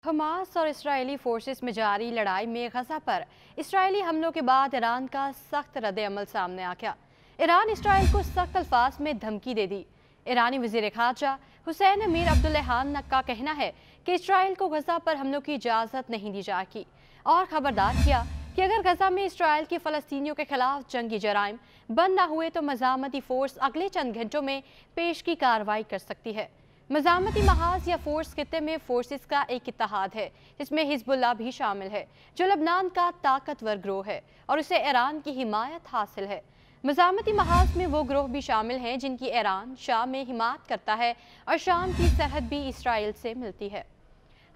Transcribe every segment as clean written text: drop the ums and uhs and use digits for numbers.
Hamas और Israeli forces में जारी लड़ाई में गजा पर इसराइली हमलों के बाद ईरान का सख्त रद्द-ए-अमल सामने आ गया। ईरान इसराइल को सख्त अल्फाज में धमकी दे दी। ईरानी वजीर खारजा हुसैन अमीर अब्दुल्लाहियान का कहना है कि इसराइल को गजा पर हमलों की इजाज़त नहीं दी जाएगी और खबरदार किया कि अगर गजा में इसराइल के फ़लस्तीनियों के खिलाफ जंगी जराइम बंद न हुए तो मज़ामती फ़ोर्स अगले चंद घंटों में पेश की कार्रवाई कर सकती है। मज़ामती महाज या फोर्स खित्ते में फोर्सेस का एक इत्तेहाद है जिसमें हिजबुल्लाह भी शामिल है जो लबनान का ताकतवर ग्रोह है और उसे ईरान की हिमायत हासिल है। मज़ामती महाज में वो ग्रोह भी शामिल हैं जिनकी ईरान शाम में हिमायत करता है और शाम की सरहद भी इसराइल से मिलती है।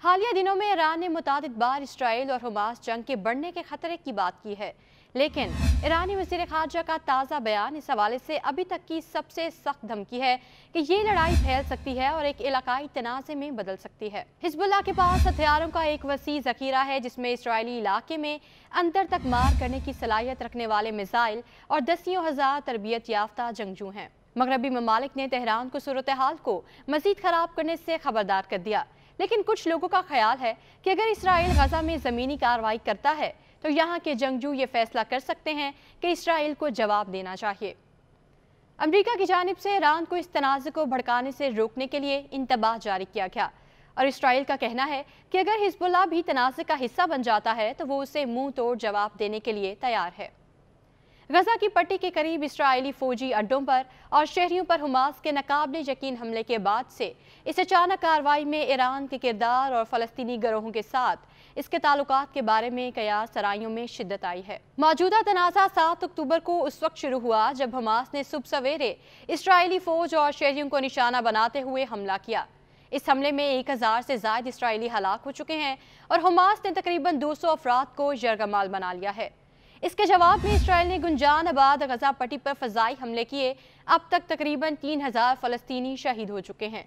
हालिया दिनों में ईरान ने मुतादिद बार इसराइल और हमास जंग के बढ़ने के खतरे की बात की है, लेकिन ईरानी वज़ीर ख़ारजा का ताज़ा बयान इस हवाले से अभी तक की सबसे सख्त धमकी है कि ये लड़ाई फैल सकती है और एक इलाकाई तनाज़े में बदल सकती है। हिजबुल्लाह के पास हथियारों का एक वसी ज़ख़ीरा है जिसमें इसराइली इलाके में अंतर तक मार करने की सलाहियत रखने वाले मिसाइल और दसियों हज़ार तरबियत याफ्ता जंगजू हैं। मगरबी ममालिक ने तेहरान को सूरत हाल को मज़ीद ख़राब करने से खबरदार कर दिया, लेकिन कुछ लोगों का ख्याल है कि अगर इसराइल गजा में ज़मीनी कार्रवाई करता है तो यहाँ के जंगजू ये फैसला कर सकते हैं कि इसराइल को जवाब देना चाहिए। अमेरिका की जानिब से ईरान को इस तनाज़े को भड़काने से रोकने के लिए इंतबाह जारी किया गया और इसराइल का कहना है कि अगर हिजबुल्लाह भी तनाज़े का हिस्सा बन जाता है तो वो उसे मुंह तोड़ जवाब देने के लिए तैयार है। गजा की पट्टी के करीब इसराइली फौजी अड्डों पर और शहरियों पर हमास के नाकाबिले यकीन हमले के बाद से इस अचानक कार्रवाई में ईरान के किरदार और फ़लस्तीनी गिरोहों के साथ इसके ताल्लुकात के बारे में कयास सराइयों में शिद्दत आई है। मौजूदा तनाज़ा 7 अक्टूबर को उस वक्त शुरू हुआ जब हमास ने सुबह सवेरे इसराइली फ़ौज और शहरियों को निशाना बनाते हुए हमला किया। इस हमले में 1000 से ज़ायद इसराइली हलाक हो चुके हैं और हमास ने तकरीबन 200 अफराद को यरगमाल बना लिया है। इसके जवाब में इसराइल ने गुंजान आबाद गजा पट्टी पर फ़ज़ाई हमले किए। अब तक तकरीबन 3000 फ़लस्तीनी शहीद हो चुके हैं।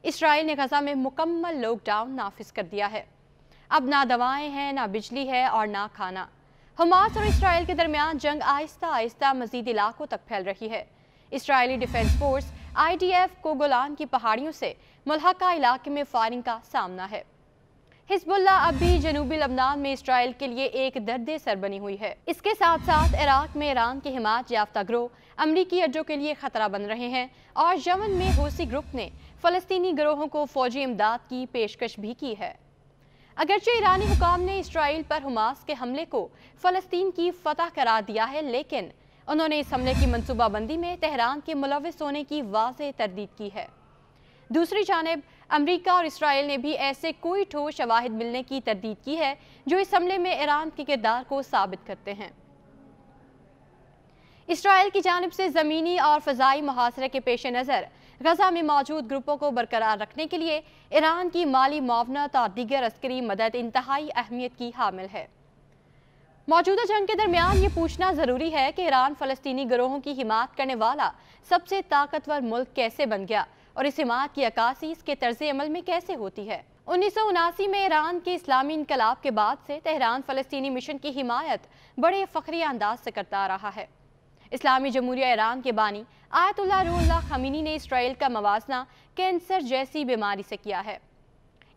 इसराइल ने गजा में मुकम्मल लॉकडाउन नाफिज कर दिया है। अब ना दवाएं हैं, ना बिजली है और ना खाना। हमास और इसराइल के दरमियान जंग आहिस्ता आहिस्ता मज़ीद इलाकों तक फैल रही है। इसराइली डिफेंस फोर्स IDF को गोलान की पहाड़ियों से मुल्हका इलाके में फायरिंग का सामना है। हिजबुल्लाह अब भी जनूबी लबनान में इसराइल के लिए एक दर्द सर बनी हुई है। इसके साथ साथ इराक में ईरान के हिमायत याफ्ता ग्रोह अमरीकी अड्डों के लिए खतरा बन रहे हैं और यमन में हूसी ग्रुप ने फ़लस्तीनी गिरोहों को फौजी इमदाद की पेशकश भी की है। अगरचे ईरानी हुकाम ने इसराइल पर हमास के हमले को फ़लस्तीन की फतह करार दिया है, लेकिन उन्होंने इस हमले की मनसूबाबंदी में तेहरान के मुलव्विस होने की वाज़ेह तरदीद की है। दूसरी जानिब अमेरिका और इसराइल ने भी ऐसे कोई ठोस शवाहिद मिलने की तरदीद की है जो इस हमले में ईरान के किरदार को साबित करते हैं। इसराइल की जानिब से ज़मीनी और फ़ज़ाई मुहासरे के पेश नज़र गजा में मौजूद ग्रुपों को बरकरार रखने के लिए ईरान की माली मुआवनत और दीगर अस्करी मदद इंतहाई अहमियत की हामिल है। मौजूदा जंग के दरमियान ये पूछना ज़रूरी है कि ईरान फ़लस्तीनी गिरोहों की हिमायत करने वाला सबसे ताकतवर मुल्क कैसे बन गया और इस हिमायत की अक्कासी इसके तर्ज़ अमल में कैसे होती है। 1979 में ईरान के इस्लामी इनकलाब के बाद से तेहरान फ़लस्तीनी मिशन की हिमायत बड़े फ़ख्रिया अंदाज से करता आ रहा है। इस्लामी जमहूरिया ईरान के बानी आयतुल्लाह रूहुल्लाह ख़मीनी ने इसराइल का मवाजना कैंसर जैसी बीमारी से किया है।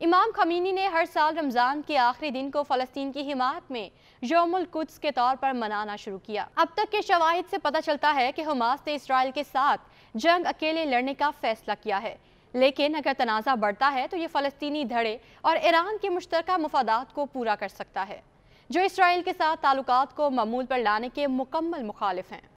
इमाम ख़मीनी ने हर साल रमज़ान के आखिरी दिन को फ़लस्तीन की हिमायत में यौमुल कुद्स के तौर पर मनाना शुरू किया। अब तक के शवाहिद से पता चलता है कि हमास ने इसराइल के साथ जंग अकेले लड़ने का फैसला किया है, लेकिन अगर तनाज़ा बढ़ता है तो ये फ़लस्तीनी धड़े और ईरान के मुश्तरका मफादात को पूरा कर सकता है, जो इसराइल के साथ ताल्लुकात को ममूल पर लाने के मुकम्मल मुखालिफ हैं।